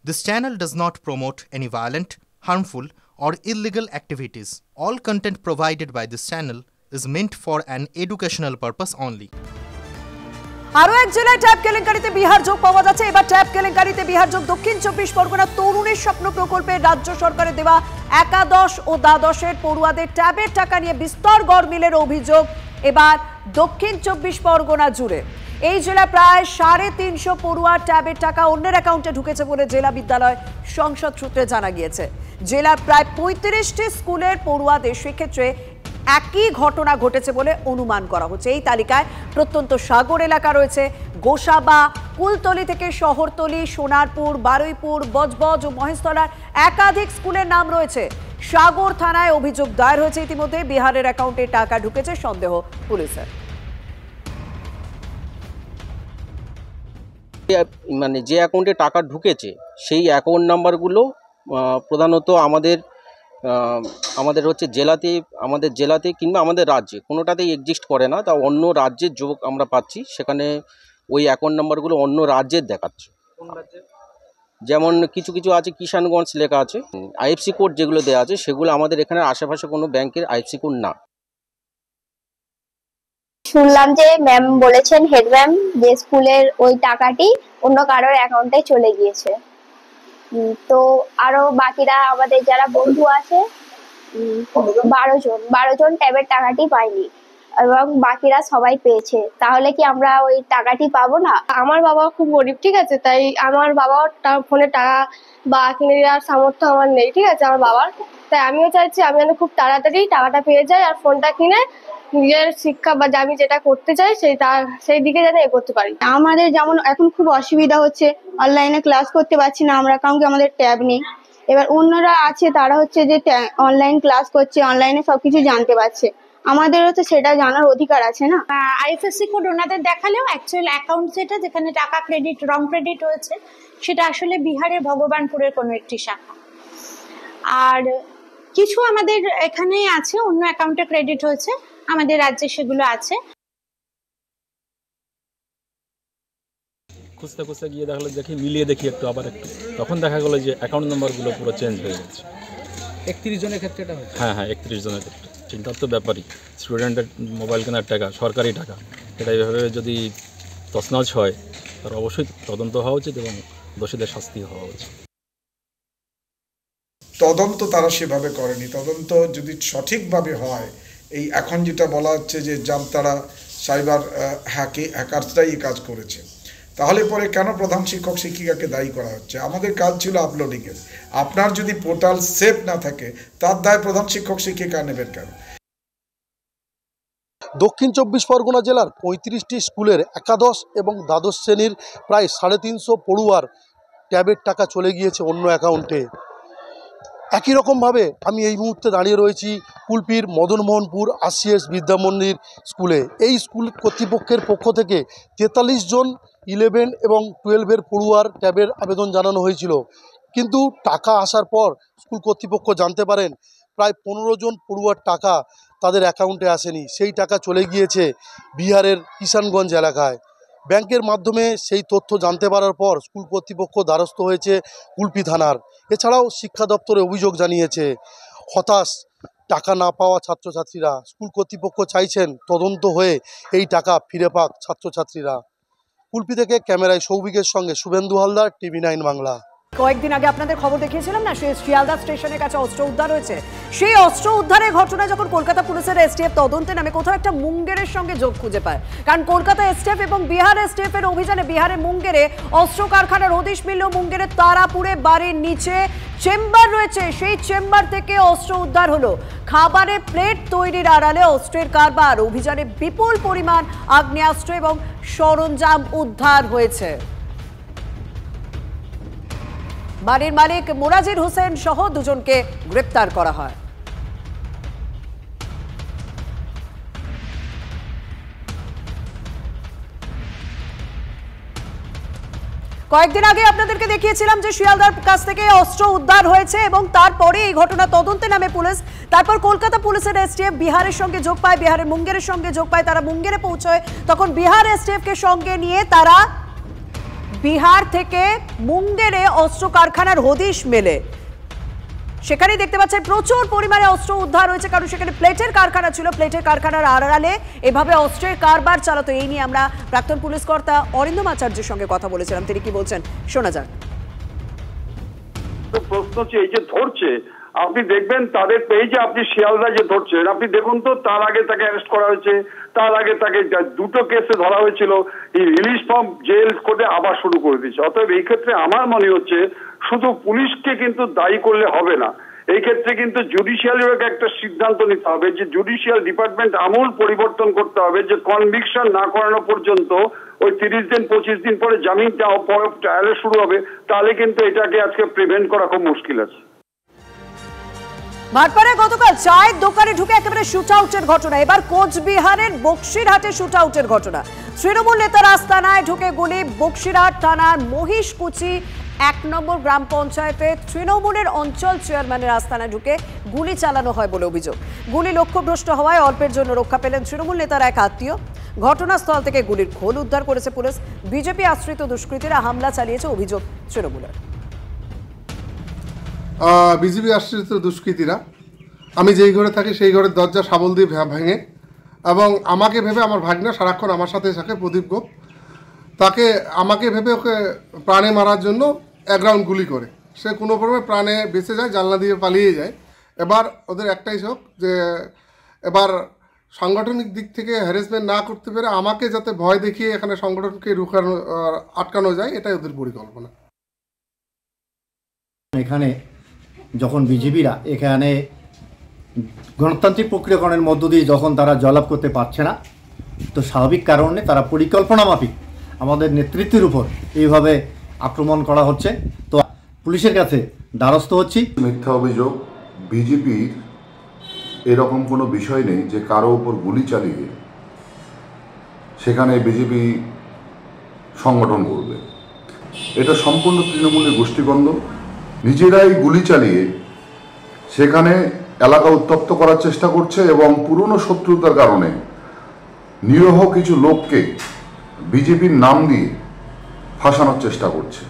This channel does not promote any violent, harmful, or illegal activities. All content provided by this channel is meant for an educational purpose only. আরো এক জেলায় tab কেলেঙ্কারিতে Bihar যোগ পাওয়া যাচ্ছে। এবার tab কেলেঙ্কারিতে Bihar যোগ। দক্ষিণ 24 পরগনা তরুণের স্বপ্ন প্রকল্পে রাজ্য সরকারের দেওয়া একাদশ ও দ্বাদশের পড়ুয়াদের ট্যাবের টাকা নিয়ে বিস্তর গড়মিলের অভিযোগ এবার দক্ষিণ 24 পরগনা জুড়ে। এই জেলা প্রায় 350 পড়ুয়ার ট্যাবের টাকা অন্যের অ্যাকাউন্টে ঢুকেছে বলে জেলা বিদ্যালয় সংসদ সূত্রে জানা গিয়েছে। জেলার প্রায় 35টি স্কুলের পড়ুয়াদের সেক্ষেত্রে একই ঘটনা ঘটেছে বলে অনুমান করা হচ্ছে। এই তালিকায় প্রত্যন্ত সাগর এলাকা রয়েছে। গোসাবা, কুলতলি থেকে শহরতলি, সোনারপুর, বারুইপুর, বজবজ ও মহেশতলার একাধিক স্কুলের নাম রয়েছে। সাগর থানায় অভিযোগ দায়ের হয়েছে ইতিমধ্যে। বিহারের অ্যাকাউন্টে টাকা ঢুকেছে সন্দেহ পুলিশের। মানে যে অ্যাকাউন্টে টাকা ঢুকেছে সেই অ্যাকাউন্ট নাম্বারগুলো প্রধানত আমাদের হচ্ছে আমাদের জেলাতে কিংবা আমাদের রাজ্যে কোনোটাতেই এক্সিস্ট করে না। তা অন্য রাজ্যের যোগ আমরা পাচ্ছি, সেখানে ওই অ্যাকাউন্ট নাম্বারগুলো অন্য রাজ্যের দেখাচ্ছে। যেমন কিছু কিছু আছে কিষানগঞ্জ লেখা আছে। আইএফসি কোড যেগুলো দেওয়া আছে সেগুলো আমাদের এখানে আশেপাশে কোনো ব্যাংকের আইএফসি কোড না। শুনলাম যে ম্যাম বলেছেন, হেড ম্যাম, যে স্কুলের ওই টাকাটি অন্য কারোর অ্যাকাউন্টে চলে গিয়েছে। তো আরো বাকিরা আমাদের যারা বন্ধু আছে 12 জন ট্যাবের টাকাটি পায়নি এবং বাকিরা সবাই পেয়েছে। তাহলে কি আমরা ওই টাকাটি পাবো না? আমার বাবা খুব গরিব, ঠিক আছে, তাই আমার বাবার ফোনে টাকা বা কিনে দেওয়ার সামর্থ্য আমার নেই, ঠিক আছে, আমার বাবার। তাই আমিও চাইছি আমি যেন খুব তাড়াতাড়ি টাকাটা পেয়ে যাই আর ফোনটা কিনে নিজের শিক্ষা বা আমি যেটা করতে চাই সেই দিকে যেন এগোতে পারি। আমাদের যেমন এখন খুব অসুবিধা হচ্ছে, অনলাইনে ক্লাস করতে পারছি না আমরা, কারণ কি আমাদের ট্যাব নেই। এবার অন্যরা আছে তারা হচ্ছে যে অনলাইন ক্লাস করছে, অনলাইনে সবকিছু জানতে পারছে, আমাদেরও তো সেটা জানার অধিকার আছে না। আইএফএসসি কোড ওনাদের দেখালেও অ্যাকচুয়াল অ্যাকাউন্ট যেখানে টাকা রং ক্রেডিট হয়েছে সেটা আসলে বিহারের ভগবানপুরের কোনো একটি শাখা। আর কিছু আমাদের এখানে আছে অন্য অ্যাকাউন্টে ক্রেডিট হয়েছে, আমাদের রাজ্যে সেগুলো আছে। খুঁজতে খুঁজতে গিয়ে মিলিয়ে দেখি একটু, আবার একটু, তখন দেখা গেলো যে অ্যাকাউন্ট নাম্বারগুলো পুরো চেঞ্জ হয়ে গেছে। 31 জনের ক্ষেত্রে এটা হয়েছে? হ্যাঁ, 31 জনের ক্ষেত্রে। চিন্তার তো ব্যাপারই, স্টুডেন্টের মোবাইল কেনার টাকা, সরকারি টাকা, এটা এইভাবে যদি তছনছ হয় তার অবশ্যই তদন্ত হওয়া উচিত এবং দোষীদের শাস্তি হওয়া উচিত। তদন্ত তারা সেভাবে করেনি। তদন্ত যদি সঠিকভাবে হয়, এই এখন যেটা বলা হচ্ছে যে জামতারা সাইবার হ্যাকার্সরাই এই কাজ করেছে, তাহলে পরে কেন প্রধান শিক্ষক শিক্ষিকাকে দায়ী করা হচ্ছে? আমাদের কাজ ছিল আপলোডিংয়ের। আপনার যদি পোর্টাল সেফ না থাকে তার দায় প্রধান শিক্ষক শিক্ষিকা নেবেন কেন? দক্ষিণ 24 পরগনা জেলার 35টি স্কুলের একাদশ এবং দ্বাদশ শ্রেণীর প্রায় 350 পড়ুয়ার ট্যাবের টাকা চলে গিয়েছে অন্য অ্যাকাউন্টে। একই রকমভাবে আমি এই মুহূর্তে দাঁড়িয়ে রয়েছি কুলপির মদনমোহনপুর আরসিএস বিদ্যামন্দির স্কুলে। এই স্কুল কর্তৃপক্ষের পক্ষ থেকে 43 জন 11 এবং 12-এর পড়ুয়ার ট্যাবের আবেদন জানানো হয়েছিল, কিন্তু টাকা আসার পর স্কুল কর্তৃপক্ষ জানতে পারেন প্রায় 15 জন পড়ুয়ার টাকা তাদের অ্যাকাউন্টে আসেনি। সেই টাকা চলে গিয়েছে বিহারের কিষানগঞ্জ এলাকায়। ব্যাংকের মাধ্যমে সেই তথ্য জানতে পারার পর স্কুল কর্তৃপক্ষ দ্বারস্থ হয়েছে কুলপি থানার। এছাড়াও শিক্ষা দপ্তরে অভিযোগ জানিয়েছে। হতাশ টাকা না পাওয়া ছাত্রছাত্রীরা। স্কুল কর্তৃপক্ষ চাইছেন তদন্ত হয়ে এই টাকা ফিরে পাক ছাত্রছাত্রীরা। কুলপি থেকে ক্যামেরায় সৌভিকের সঙ্গে শুভেন্দু হালদার, TV9 বাংলা। কয়েকদিন আগে আপনাদের খবর দেখিয়েছিলাম না, শিয়ালদা স্টেশনের কাছে অস্ত্র উদ্ধার হয়েছে। সেই অস্ত্র উদ্ধারের ঘটনায় যখন কলকাতা পুলিশের এসটিএফ তদন্তে নামে, কোথাও একটা মুঙ্গেরের সঙ্গে যোগ খুঁজে পায়। কারণ কলকাতা এসটিএফ এবং বিহার এসটিএফ এর অভিযানে বিহারের মুঙ্গেরে অস্ত্র কারখানার হদিশ মিলল। মুঙ্গেরের তারাপুরে বাড়ির নিচে চেম্বার রয়েছে, সেই চেম্বার থেকে অস্ত্র উদ্ধার হলো। খাবারের প্লেট তৈরির আড়ালে অস্ত্রের কারবার। অভিযানে বিপুল পরিমাণ আগ্নেয়াস্ত্র এবং সরঞ্জাম উদ্ধার হয়েছে। বাড়ির মালিক মোরাজির হোসেন সহ 2 জনকে গ্রেপ্তার করা হয়। কয়েকদিন আগে আপনাদেরকে দেখিয়েছিলাম যে শিয়ালদার কাছ থেকে অস্ত্র উদ্ধার হয়েছে এবং তারপরে এই ঘটনা তদন্তে নামে পুলিশ। তারপর কলকাতা পুলিশের এসটিএফ বিহারের সঙ্গে যোগ পায়, বিহারের মুঙ্গেরের সঙ্গে যোগ পায়। তারা মুঙ্গেরে পৌঁছয়, তখন বিহার এসটিএফ কে সঙ্গে নিয়ে তারা বিহার থেকে মুঙ্গেরে অস্ত্র কারখানার হদিশ মেলে। সেখানেই দেখতে পাচ্ছেন প্রচুর পরিমাণে অস্ত্র উদ্ধার হয়েছে, কারণ সেখানে প্লেটের কারখানা ছিল। প্লেটের কারখানার আড়ালে এভাবে অস্ত্রের কারবার চালাতো। এই নিয়ে আমরা প্রাক্তন পুলিশ কর্তা অরিন্দম আচার্যের সঙ্গে কথা বলেছিলাম, তিনি কি বলছেন শোনা যাক। প্রশ্ন হচ্ছে এই যে ধরছে, আপনি দেখবেন তাদের এই যে আপনি শিয়ালদা যে ধরছেন, আপনি দেখুন তো তার আগে তাকে অ্যারেস্ট করা হয়েছে, তার আগে তাকে দুটো কেসে ধরা হয়েছিল, রিলিজ ফর্ম জেল কোর্টে আবার শুরু করে দিচ্ছে। অতএব এই ক্ষেত্রে আমার মনে হচ্ছে শুধু পুলিশকে কিন্তু দায়ী করলে হবে না, এই ক্ষেত্রে কিন্তু জুডিশিয়ালির একটা সিদ্ধান্ত নিতে হবে যে জুডিশিয়াল ডিপার্টমেন্ট আমূল পরিবর্তন করতে হবে, যে কনভিকশন না করানো পর্যন্ত ওই 30 দিন 25 দিন পরে জামিন ট্রায়াল শুরু হবে, তাহলে কিন্তু এটাকে আজকে প্রিভেন্ট করা খুব মুশকিল আছে। ভাটপাড়ায় গতকাল চায়ের দোকানে ঢুকে একেবারে শুট আউটের ঘটনা। এবার কোচবিহারের বক্সিরহাটে শুট আউটের ঘটনা। তৃণমূল নেতার আস্তানায় ঢুকে গুলি। বক্সিরহাট থানার মহিষকুচি 1 নম্বর গ্রাম পঞ্চায়েতে তৃণমূলের অঞ্চল চেয়ারম্যানের আস্তানায় ঢুকে গুলি চালানো হয় বলে অভিযোগ। গুলি লক্ষ্যভ্রষ্ট হওয়ায় অল্পের জন্য রক্ষা পেলেন তৃণমূল নেতার এক আত্মীয়। ঘটনাস্থল থেকে গুলির খোল উদ্ধার করেছে পুলিশ। বিজেপি আশ্রিত দুষ্কৃতীরা হামলা চালিয়েছে অভিযোগ তৃণমূলের। বিজেপি আশ্রিত দুষ্কৃতীরা, আমি যেই ঘরে থাকি সেই ঘরের দরজা শাবল দিয়ে ভেঙে, এবং আমাকে ভেবে আমার ভাগনা সারাক্ষণ আমার সাথে থাকে প্রদীপ গোপ, তাকে আমাকে ভেবে ওকে প্রাণে মারার জন্য 1 রাউন্ড গুলি করে। সে কোনো ক্রমে প্রাণে বেঁচে যায়, জানলা দিয়ে পালিয়ে যায়। এবার ওদের একটাই শখ যে এবার সাংগঠনিক দিক থেকে হ্যারাসমেন্ট না করতে পেরে আমাকে যাতে ভয় দেখিয়ে এখানে সংগঠনকে আটকানো যায়, এটাই ওদের পরিকল্পনা। এখানে যখন বিজেপিরা এখানে গণতান্ত্রিক প্রক্রিয়াকরণের মধ্য দিয়ে যখন তারা জয়লাভ করতে পারছে না, তো স্বাভাবিক কারণে তারা পরিকল্পনা মাফিক আমাদের নেতৃত্বের উপর এইভাবে আক্রমণ করা হচ্ছে। তো পুলিশের কাছে দ্বারস্থ হচ্ছি। মিথ্যা অভিযোগ, বিজেপির এরকম কোনো বিষয় নেই যে কারো উপর গুলি চালিয়ে সেখানে বিজেপি সংগঠন করবে। এটা সম্পূর্ণ তৃণমূলের গোষ্ঠীদ্বন্দ্ব। নিজেরাই গুলি চালিয়ে সেখানে এলাকা উত্তপ্ত করার চেষ্টা করছে এবং পুরনো শত্রুতার কারণে নিরীহ কিছু লোককে বিজেপির নাম দিয়ে ফাঁসানোর চেষ্টা করছে।